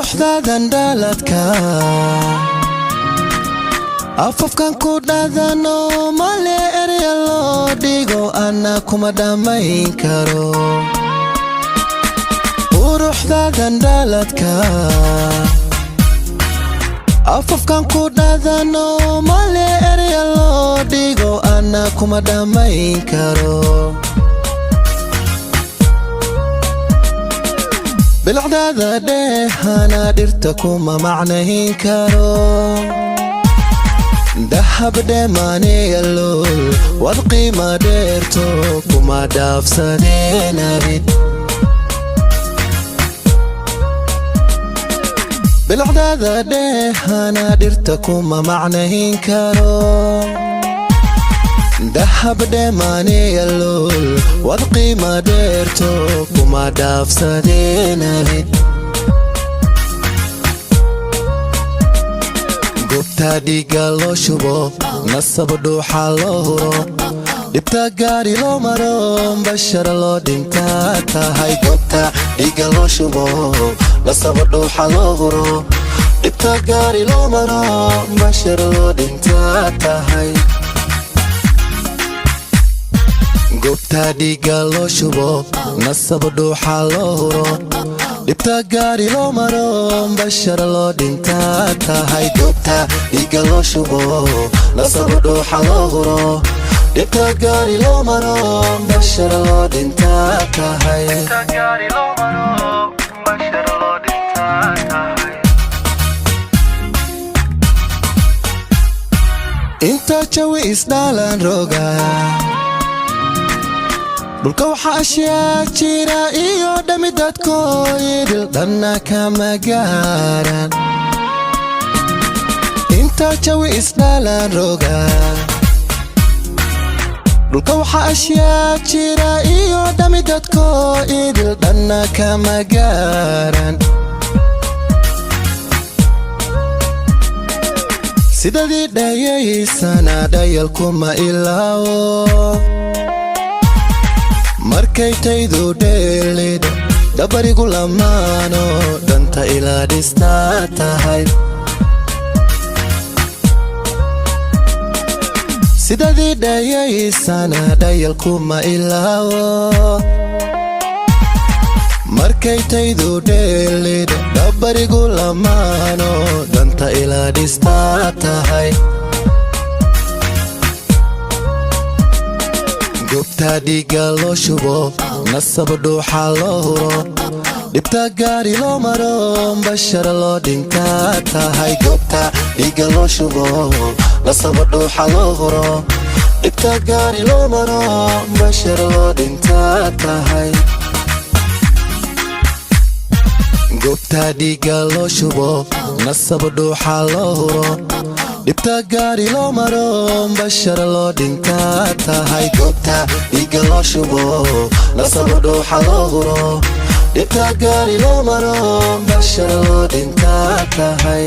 quruxdaadan dhaaladka afafkan ku dhaadano male erya loo dhigo ana kuma dhammayn karo quruxdaadan dhaaladka afafkan ku dhaadano male erya loo dhigo ana kuma dhammayn karo bilcdaada dheehana dhirta kuma macnayn karo dahab dheemaaneyalool wad qiima dheerto kuma dhaafsadeen abid bilcdaada dheehana dhirta kuma macnayn karo dahab dheemaaneyalool wad qiima dheerto kuma dhaafsadeen abid gobta dhiiga loo shubo nasab dhuuxa loo huro dhibta gaari loo maro bashar loo dhintaa tahay gobta dhiiga loo shubo nasab dhuuxa loo huro dhibta gaari loo maro bashar loo dhintaa tahay gobta dhiiga loo shubo nasab dhuuxa loo huro dhibta gaari loo maro bashar loo dhintaa tahay gobta dhiiga loo shubo nasab dhuuxa loo huro dhibta gaari loo maro bashar loo dhintaa tahay inta jawi isdhaalan roga dhulka waxa ashyaa jira iyo dhami dadkoo idil dhanna kama gaaran inta jawi isdhaalan roga dhulka waxa ashyaa jira iyo dhami dadkoo idil dhanna kama gaaran sidadii dhayaysana dhayalkuma ilaawo markay taydu dheelidho dabarigu lamaano dhanta ilaa dhistaa tahay sidadii dhayaysana dhayalkuma ilaawo markay taydu dheelidho dabarigu lamaano dhanta ilaa dhistaa tahay gobta dhiiga loo shubo nasab dhuuxa loo huro dhibta gaari loo maro bashar loo dhintaa tahay gobta dhiiga loo shubo nasab dhuuxa loo huro dhibta gaari loo maro bashar loo dhintaa tahay gobta dhiiga loo shubo nasab dhuuxa loo huro dhibta gaari loo maro bashar loo dhintaa tahay gobta dhiiga loo shubo nasab dhuuxa loo huro dhibta gaari loo maro bashar loo dhintaa tahay